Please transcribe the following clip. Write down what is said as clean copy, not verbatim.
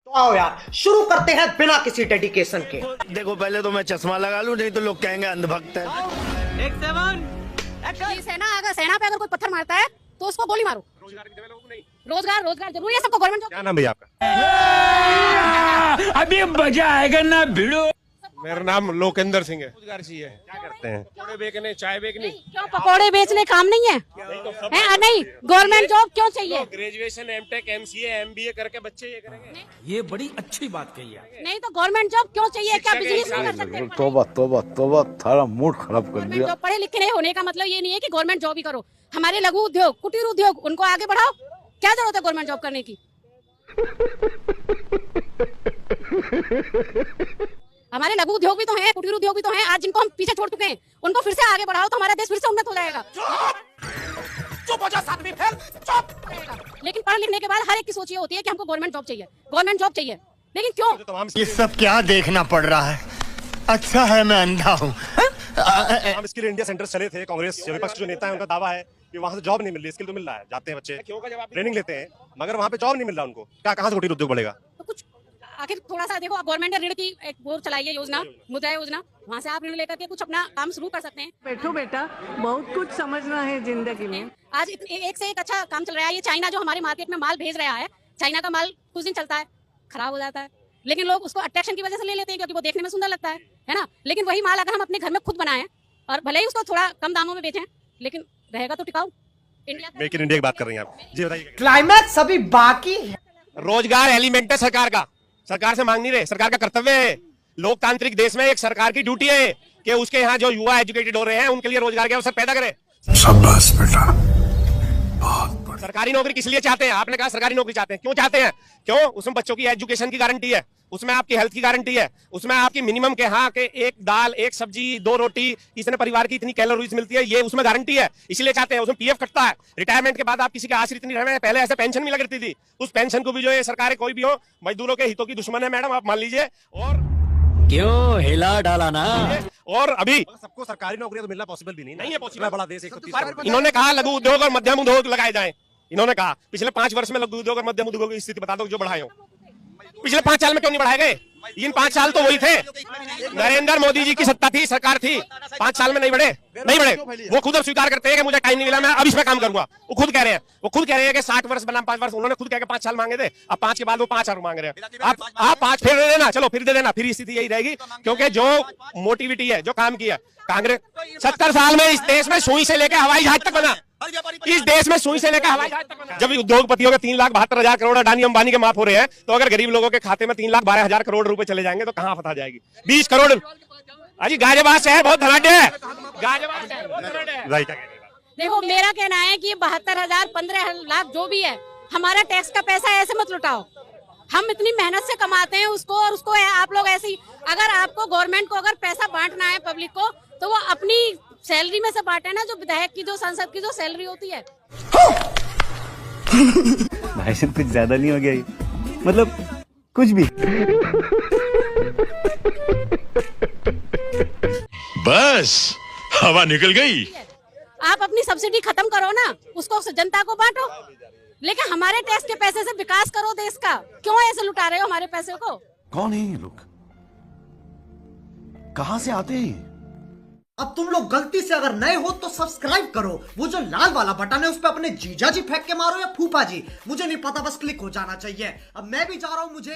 तो आओ यार शुरू करते हैं बिना किसी डेडिकेशन के। देखो पहले तो मैं चश्मा लगा लूं, नहीं तो लोग कहेंगे अंधभक्त है। सेना पे अगर कोई पत्थर मारता है तो उसको गोली मारो। रोजगार जरूरी है सबको। गवर्नमेंट क्या नाम भैया आपका? अभी मजा आएगा ना भिड़ो। मेरा नाम लोकेंद्र सिंह है। रोजगार चाहिए। क्या करते हैं? पकौड़े बेचने, चाय बेचनी। क्यों पकौड़े बेचने काम नहीं है? नहीं, गवर्नमेंट जॉब क्यों चाहिए? ग्रेजुएशन, एमटेक, एमसीए, एमबीए करके बच्चे ये करेंगे। ये बड़ी अच्छी बात कही है। नहीं तो गवर्नमेंट जॉब क्यों चाहिए? क्या बिजनेस नहीं कर सकते? तोबा थारा मूड खराब कर गवर्नमेंट दिया। जॉब पढ़े लिखे नहीं होने का मतलब ये नहीं है कि गवर्नमेंट जॉब ही करो। हमारे लघु उद्योग, कुटीर उद्योग, उनको आगे बढ़ाओ। क्या जरूरत है गवर्नमेंट जॉब करने की? हमारे लघु उद्योग भी तो हैं, कुटीर उद्योग भी तो हैं। आज जिनको हम पीछे छोड़ चुके हैं उनको फिर से आगे बढ़ाओ तो हमारा देश फिर से उन्नत हो जाएगा। चुप हो जा साथ में, फिर चुप। लेकिन पढ़ लिखने के बाद हर एक की सोच ये होती है कि हमको गवर्नमेंट जॉब चाहिए, गवर्नमेंट जॉब चाहिए। लेकिन क्यों? ये सब क्या देखना पड़ रहा है? अच्छा है मैं अंधा हूँ। हम स्किल इंडिया सेंटर चले थे। कांग्रेस विपक्ष जो नेता है उनका दावा है कि वहाँ से जॉब नहीं मिल रही, स्किल तो मिल रहा है। जाते हैं बच्चे, ट्रेनिंग लेते हैं, मगर वहाँ पे जॉब नहीं मिल रहा उनको। क्या कहाँ से कुटीर उद्योग बढ़ेगा? तो कुछ आखिर थोड़ा सा देखो, गवर्नमेंट ने ऋण की एक वो चलाई है योजना, मुद्रा योजना, वहाँ से आप ऋण लेकर के कुछ अपना काम शुरू कर सकते हैं। बैठो बेटा, बहुत कुछ समझना है जिंदगी में। आज एक से एक अच्छा काम चल रहा है। ये चाइना जो हमारे मार्केट में माल भेज रहा है, चाइना का माल कुछ दिन चलता है, खराब हो जाता है, लेकिन लोग उसको अट्रैक्शन की वजह से ले लेते हैं क्योंकि वो देखने में सुंदर लगता है ना। लेकिन वही माल अगर हम अपने घर में खुद बनाएं और भले ही उसको थोड़ा कम दामों में बेचें, लेकिन रहेगा तो टिकाऊ। मेक इन इंडिया की बात कर रही हैं आप जी, बताइए। क्लाइमैक्स अभी बाकी है। रोजगार एलिमेंट है सरकार का। सरकार से मांग नहीं रहे, सरकार का कर्तव्य है। लोकतांत्रिक देश में एक सरकार की ड्यूटी है कि उसके यहाँ जो युवा एजुकेटेड हो रहे हैं उनके लिए रोजगार के अवसर पैदा करे। शाबाश बेटा। सरकारी नौकरी किस लिए चाहते हैं? आपने कहा सरकारी नौकरी चाहते हैं। क्यों चाहते हैं? क्यों? उसमें बच्चों की एजुकेशन की गारंटी है, उसमें आपकी हेल्थ की गारंटी है, उसमें आपकी मिनिमम के हाँ के एक दाल, एक सब्जी, 2 रोटी, इतने परिवार की इतनी कैलोरीज मिलती है, ये उसमें गारंटी है। इसलिए चाहते हैं। उसमें पीएफ कटता है। रिटायरमेंट के बाद आप किसी के आश्रित नहीं रहे। पहले ऐसे पेंशन मिला करती थी। उस पेंशन को भी जो है सरकार कोई भी हो मजदूरों के हितों की दुश्मन है मैडम, आप मान लीजिए। और क्यों हिला डाला ना? और अभी सबको सरकारी नौकरी तो मिलना पॉसिबल भी नहीं है। पॉसिबल बड़ा देश 130। इन्होंने कहा लघु उद्योग और मध्यम उद्योग लगाए जाए। इन्होंने कहा पिछले 5 वर्ष में लघु उद्योग और मध्यम उद्योग की स्थिति बता दो जो बढ़ाए हो। पिछले 5 साल में क्यों नहीं बढ़ाए गए? इन 5 साल तो वही थे। नरेंद्र मोदी जी की सत्ता थी, सरकार थी। 5 साल में नहीं बढ़े। वो खुद अब स्वीकार करते हैं कि मुझे टाइम नहीं मिला, मैं अब इस पे काम करूंगा। वो खुद कह रहे हैं कि 60 वर्ष बनाम 5 वर्ष। उन्होंने खुद कह के 5 साल मांगे थे, अब 5 के बाद वो 5 और मांग रहे हैं। आप 5 फिर दे देना, चलो फिर दे देना, फिर स्थिति यही रहेगी। क्योंकि जो मोटिविटी है, जो काम किया कांग्रेस 70 साल में इस देश में सुई से लेकर हवाई जहाज तक बना। इस देश में सुई से लेकर हवाई जहाज तक बना। जब उद्योगपतियों के 3,72,000 करोड़ अडानी अंबानी के माफ हो रहे हैं, तो अगर गरीब लोगों के खाते में 3,12,000 करोड़ रुपए चले जाएंगे तो कहां फंसा जाएगी? 20 करोड़। अजी गाजियाबाद शहर बहुत धनाढ्य है। गाजियाबाद शहर बहुत धनाढ्य है। देखो मेरा कहना है कि 72,000, 15 लाख जो भी है, हमारा टैक्स का पैसा ऐसे मत लुटाओ। हम इतनी मेहनत से कमाते हैं उसको, और उसको आप लोग ऐसी, अगर आपको गवर्नमेंट को अगर पैसा बांटना है पब्लिक को, तो वो अपनी सैलरी में से बांटे ना, जो विधायक की, जो सांसद की जो सैलरी होती है। भाई साहब कुछ ज्यादा नहीं हो गया ये? मतलब कुछ भी। बस हवा निकल गई। आप अपनी सब्सिडी खत्म करो ना, उसको जनता को बांटो, लेकिन हमारे टैक्स के पैसे से विकास करो देश का। क्यों ऐसे लुटा रहे हो हमारे पैसे को? कौन है ये लोग? कहाँ से आते हैं? अब तुम लोग गलती से अगर नए हो तो सब्सक्राइब करो। वो जो लाल वाला बटन है उस पर अपने जीजा जी फेंक के मारो या फूफा जी, मुझे नहीं पता, बस क्लिक हो जाना चाहिए। अब मैं भी जा रहा हूं, मुझे